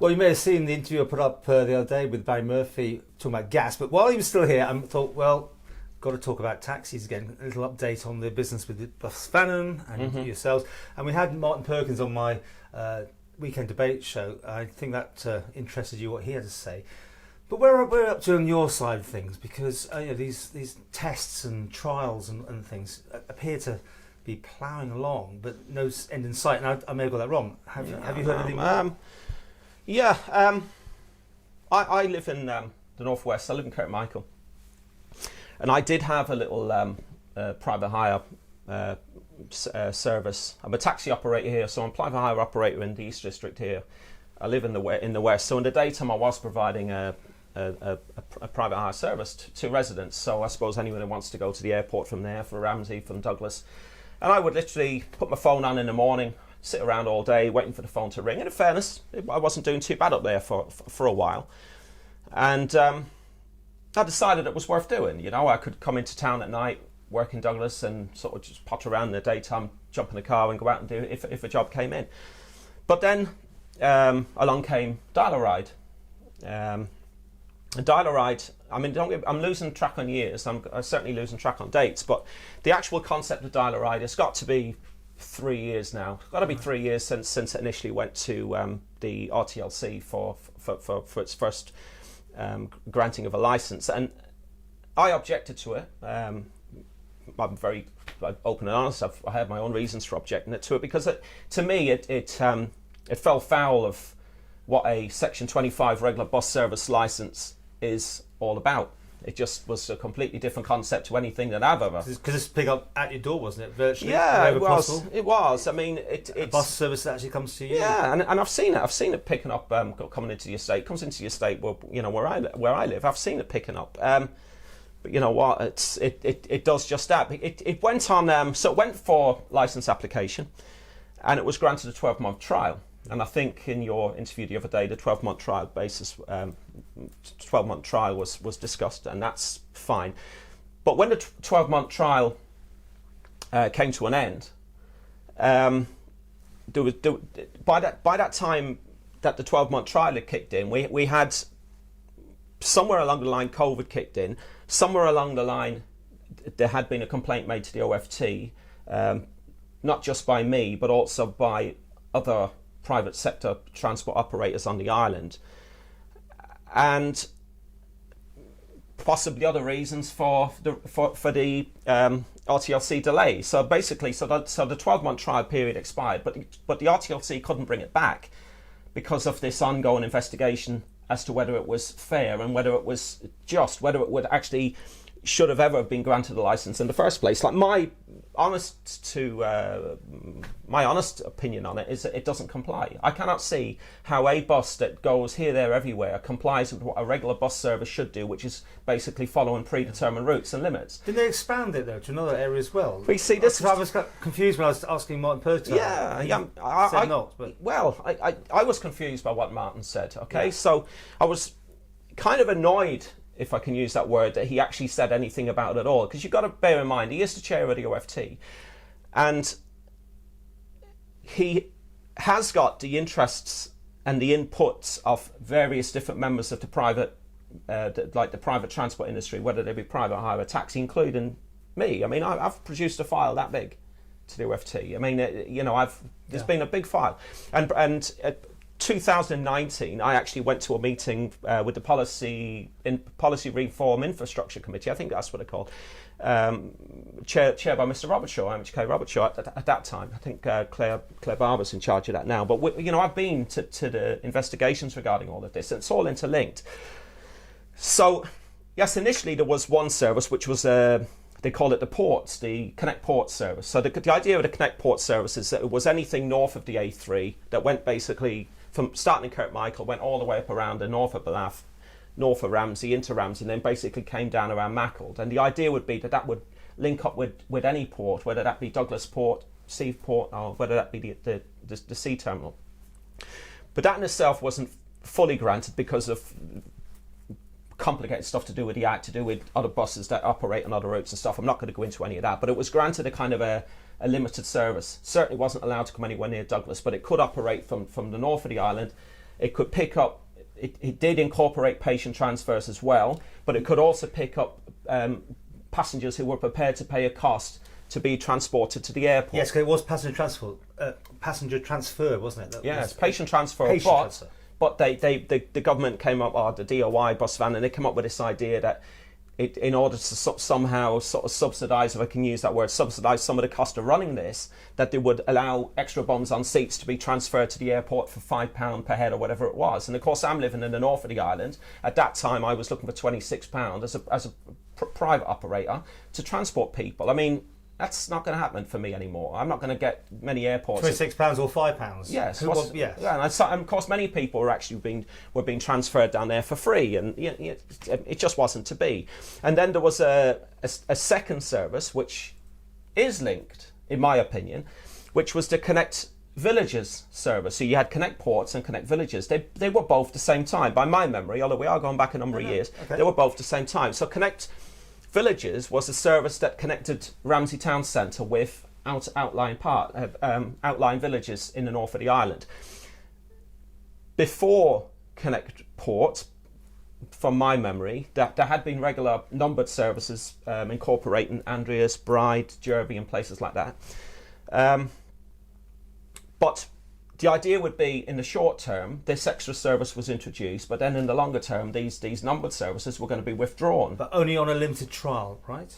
Well, you may have seen the interview I put up the other day with Barry Murphy talking about gas. But while he was still here, I thought, well, got to talk about taxis again. A little update on the business with the Vannin and yourselves. And we had Martin Perkins on my weekend debate show. I think that interested you, what he had to say. But where we're up to on your side of things, because these tests and trials and things appear to be ploughing along, but no end in sight. And I may have got that wrong. Have you heard anything more? I live in the northwest. I live in Kirkmichael, and I did have a little private hire service. I'm a taxi operator here, so I'm a private hire operator in the East District here. I live in the west, so in the daytime I was providing a private hire service to residents. So I suppose anyone who wants to go to the airport from there, from Ramsey, from Douglas, and I would literally put my phone on in the morning, sit around all day waiting for the phone to ring. And in fairness, I wasn't doing too bad up there for a while. And I decided it was worth doing. I could come into town at night, work in Douglas, and sort of just potter around in the daytime, jump in the car and go out and do it if a job came in. But then along came Dial-A-Ride. And Dial-A-Ride, I mean, I'm losing track on years. I'm certainly losing track on dates. But the actual concept of Dial-A-Ride has got to be 3 years now. It's got to be 3 years since it initially went to the RTLC for its first granting of a license, and I objected to it. I'm very open and honest. I had my own reasons for objecting to it because to me it fell foul of what a Section 25 regular bus service license is all about. It just was a completely different concept to anything that I've ever. Because it's pick up at your door, wasn't it? Virtually. Yeah, it was. Possible. It was. I mean, it's a bus service that actually comes to you. Yeah, and I've seen it. I've seen it picking up, coming into the estate. Comes into the estate where I live. I've seen it picking up. But you know what? It does just that. It went on. So it went for license application, and it was granted a 12-month trial. And I think in your interview the other day, the 12-month trial basis, 12-month trial was discussed, and that's fine. But when the 12-month trial came to an end, by that time that the 12-month trial had kicked in, we had somewhere along the line COVID kicked in. Somewhere along the line, there had been a complaint made to the OFT, not just by me, but also by other private sector transport operators on the island, and possibly other reasons for the RTLC delay. So basically, so the 12-month trial period expired, but the RTLC couldn't bring it back because of this ongoing investigation as to whether it was fair and whether it was just, whether it would actually should have ever been granted a license in the first place. Like my honest opinion on it is that it doesn't comply. I cannot see how a bus that goes here, there, everywhere complies with what a regular bus service should do, which is basically following predetermined routes and limits. Did they expand it though to another area as well? We see this. I was confused when I was asking Martin Perkins. I was confused by what Martin said. Okay, so I was kind of annoyed, if I can use that word, that he actually said anything about it at all. Because you've got to bear in mind, he is the chair of the OFT. And he has got the interests and the inputs of various different members of the private, the private transport industry, whether they be private hire or taxi, including me. I mean, I've produced a file that big to the OFT. I mean, there's been a big file. And 2019, I actually went to a meeting with the Policy Reform Infrastructure Committee. I think that's what they're called. Chaired by Mr. Robertshaw, MHK Robertshaw at that time. I think Claire Barber's in charge of that now. But I've been to the investigations regarding all of this, and it's all interlinked. So yes, initially there was one service which was they call it the ports, the Connect Ports service. So the idea of the Connect Ports service is that it was anything north of the A3 that went basically from starting in Kirkmichael, went all the way up around the north of Ballaugh, north of Ramsey, into Ramsey, and then basically came down around Maccled. And the idea would be that would link up with any port, whether that be Douglas Port, Seaport, or whether that be the sea terminal. But that in itself wasn't fully granted because of complicated stuff to do with the Act, to do with other buses that operate on other routes and stuff. I'm not going to go into any of that, but it was granted a kind of a limited service. Certainly wasn't allowed to come anywhere near Douglas, but it could operate from the north of the island It could pick up, it did incorporate patient transfers as well, but it could also pick up passengers who were prepared to pay a cost to be transported to the airport. Yes, 'cause it was passenger transfer, wasn't it? Yes, patient transfer. But the government came up, or the DOI, Bus Vannin, they came up with this idea that in order to somehow sort of subsidise, if I can use that word, subsidise some of the cost of running this, that they would allow extra bums on seats to be transferred to the airport for £5 per head or whatever it was. And of course, I'm living in the north of the island. At that time, I was looking for £26 as a private operator to transport people. I mean, that's not going to happen for me anymore. I'm not going to get many airports. £26 or £5. Yes, yes. Yeah, and of course, many people were actually being transferred down there for free, and it just wasn't to be. And then there was a second service which is linked, in my opinion, which was the Connect Villages service. So you had Connect Ports and Connect Villages. They were both the same time, by my memory. Although we are going back a number of years, they were both the same time. So Connect Villages was a service that connected Ramsey Town Centre with outlying villages in the north of the island. Before Connect Port, from my memory, there had been regular numbered services incorporating Andreas, Bride, Jerby and places like that. But the idea would be, in the short term, this extra service was introduced, but then in the longer term, these numbered services were going to be withdrawn. But only on a limited trial, right?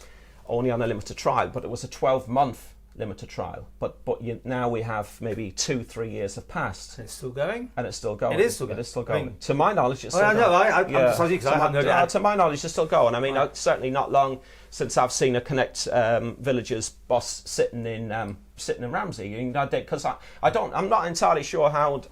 Only on a limited trial, but it was a 12-month limited trial. But now we have maybe 2-3 years have passed. And it's still going? And it's still going. It is still going. It is still going. I mean, to my knowledge, it's still going. I'm just asking because I haven't heard that. To my knowledge, it's still going. I mean, certainly not long since I've seen a Connect Villages bus sitting in Ramsey, because I'm not entirely sure how.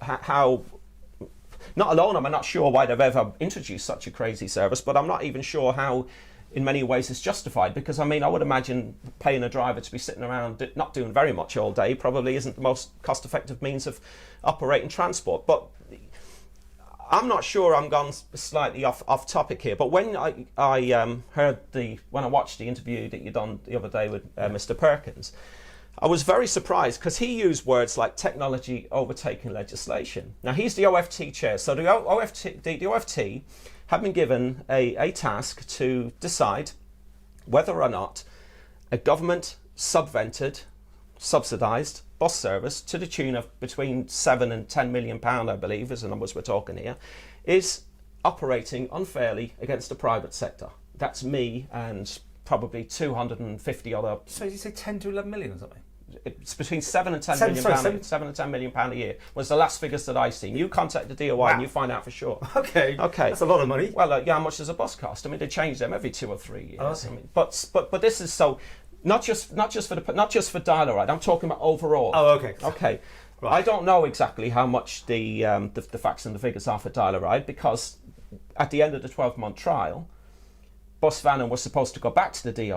Not alone, I'm not sure why they've ever introduced such a crazy service, but I'm not even sure how, in many ways, it's justified. Because I mean, I would imagine paying a driver to be sitting around not doing very much all day probably isn't the most cost-effective means of operating transport. But I'm not sure. I'm gone slightly off topic here. But when I when I watched the interview that you done the other day with Mr. Perkins, I was very surprised because he used words like technology overtaking legislation. Now, he's the OFT chair. So the OFT have been given a task to decide whether or not a government subvented, subsidised bus service to the tune of between £7 and £10 million, I believe, is the numbers we're talking here, is operating unfairly against the private sector. That's me and probably 250 other. So did you say 10 to 11 million or something? It's between £7 and £10 million a year was the last figures that I've seen. You contact the DOI and you find out for sure. Okay, that's a lot of money. Well, how much does a bus cost? I mean, they change them every 2 or 3 years. Okay. I mean, but this is so not just for dial-a-ride. I'm talking about overall. Oh, okay. Okay. Right. I don't know exactly how much the facts and the figures are for dial-a-ride, because at the end of the 12-month trial, Bus Vannin was supposed to go back to the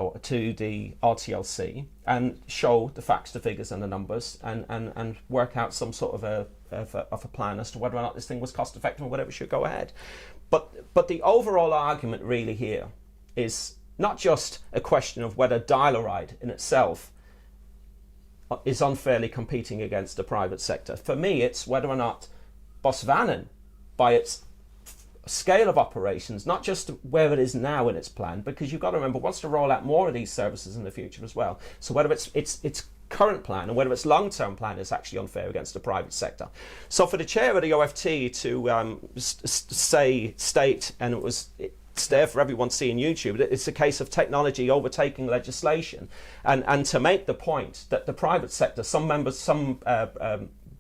RTLC and show the facts, the figures, and the numbers, and work out some sort of a plan as to whether or not this thing was cost effective and whether it should go ahead. But the overall argument really here is not just a question of whether dial-a-ride in itself is unfairly competing against the private sector. For me, it's whether or not Bus Vannin, by its scale of operations, not just where it is now in its plan, because you've got to remember, wants to roll out more of these services in the future as well. So whether its current plan and whether its long-term plan is actually unfair against the private sector. So for the chair of the OFT to state, and it's there for everyone to see on YouTube, it's a case of technology overtaking legislation, and to make the point that the private sector, some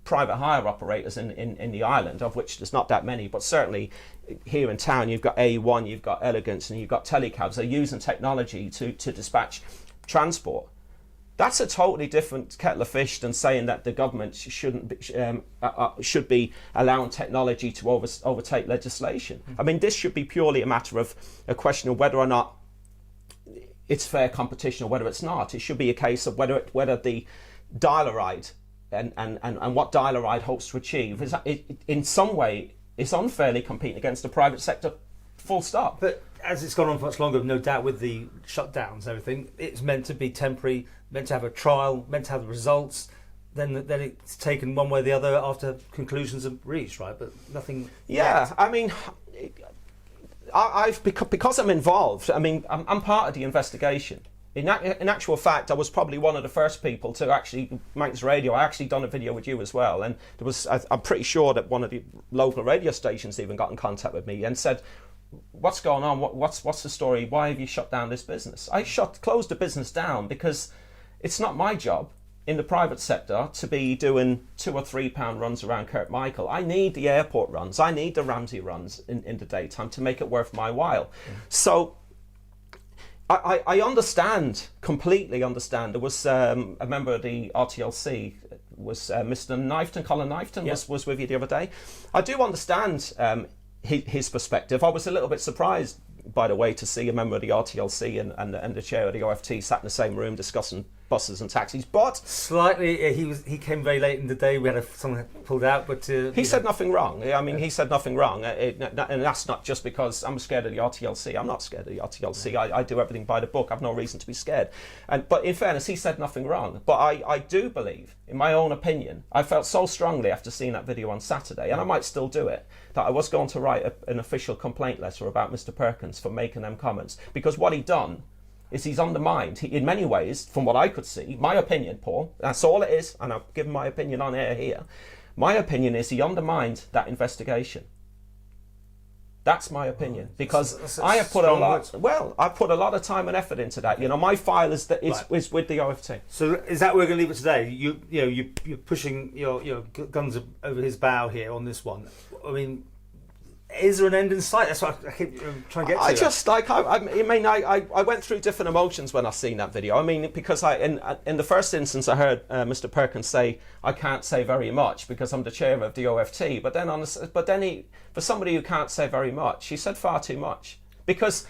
private hire operators in the island, of which there's not that many, but certainly here in town you've got A1, you've got Elegance, and you've got Telecabs. They're using technology to dispatch transport. That's a totally different kettle of fish than saying that the government should be allowing technology to overtake legislation. I mean, this should be purely a matter of a question of whether or not it's fair competition or whether it's not. It should be a case of whether the dial-a-ride and what dial-a-ride hopes to achieve is in some way is unfairly competing against the private sector, full stop. But as it's gone on for much longer, no doubt, with the shutdowns and everything, it's meant to be temporary, meant to have a trial, meant to have the results. then it's taken one way or the other after conclusions are reached, right? But nothing. Yeah, yet. I mean, I've because I'm involved. I mean, I'm part of the investigation. In actual fact, I was probably one of the first people to actually, Manx Radio, I actually done a video with you as well, and there was, I'm pretty sure that one of the local radio stations even got in contact with me and said, what's going on, what's the story, why have you shut down this business? I closed the business down because it's not my job in the private sector to be doing £2 or £3 runs around Kirkmichael. I need the airport runs, I need the Ramsey runs in the daytime to make it worth my while. So I understand, completely understand. There was a member of the RTLC, was Mr. Knifton, Colin Knifton, was with you the other day. I do understand his perspective. I was a little bit surprised, by the way, to see a member of the RTLC and the chair of the OFT sat in the same room discussing buses and taxis, but slightly he came very late in the day. We had someone pulled out, but he said nothing wrong. I mean, he said nothing wrong, and that's not just because I'm scared of the RTLC. I'm not scared of the RTLC. I do everything by the book. I've no reason to be scared. But in fairness, he said nothing wrong. But I do believe, in my own opinion, I felt so strongly after seeing that video on Saturday, and I might still do it, that I was going to write an official complaint letter about Mr. Perkins for making them comments, because what he done is he's undermined, in many ways, from what I could see, my opinion, Paul, that's all it is, and I've given my opinion on air here. My opinion is he undermined that investigation. That's my opinion, because I have put a lot. Well, I put a lot of time and effort into that. You know, my file is with the OFT. So is that where we're going to leave it today? You're pushing your guns over his bow here on this one. I mean, is there an end in sight? That's what I keep trying to get to. I went through different emotions when I seen that video. I mean, because in the first instance I heard Mr. Perkins say I can't say very much because I'm the chair of the OFT. But then for somebody who can't say very much, he said far too much. Because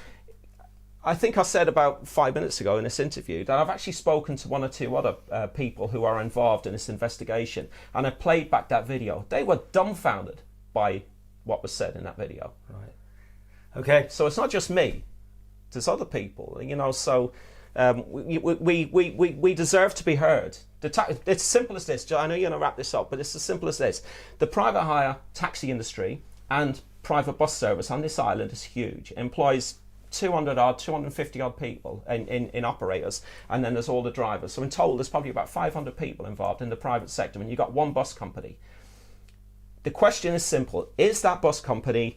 I think I said about 5 minutes ago in this interview that I've actually spoken to one or two other people who are involved in this investigation, and I played back that video. They were dumbfounded by what was said in that video. Right. Okay. So it's not just me. There's other people, you know. So we deserve to be heard. It's simple as this. I know you're going to wrap this up, but it's as simple as this. The private hire taxi industry and private bus service on this island is huge. It employs 250 odd people in operators, and then there's all the drivers. So in total, there's probably about 500 people involved in the private sector, and you've got one bus company. The question is simple. Is that bus company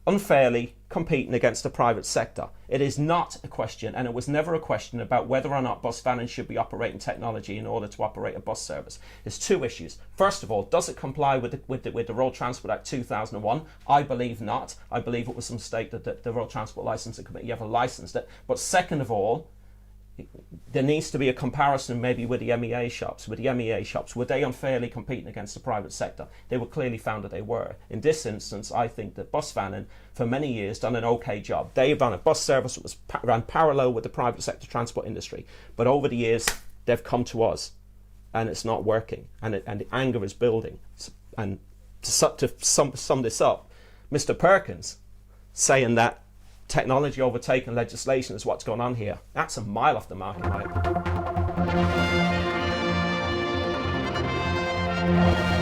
unfairly competing against the private sector? It is not a question, and it was never a question about whether or not Vannin should be operating technology in order to operate a bus service. There's two issues. First of all, does it comply with the Road Transport Act 2001? I believe not. I believe it was a mistake that the Road Transport Licensing Committee ever licensed it. But second of all, there needs to be a comparison maybe with the MEA shops. With the MEA shops, were they unfairly competing against the private sector? They were clearly found that they were. In this instance, I think that Vannin, for many years, done an okay job. They ran a bus service that ran parallel with the private sector transport industry. But over the years, they've come to us, and it's not working, and the anger is building. And to sum this up, Mr. Perkins saying that technology overtaking legislation is what's going on here. That's a mile off the mark, in my opinion.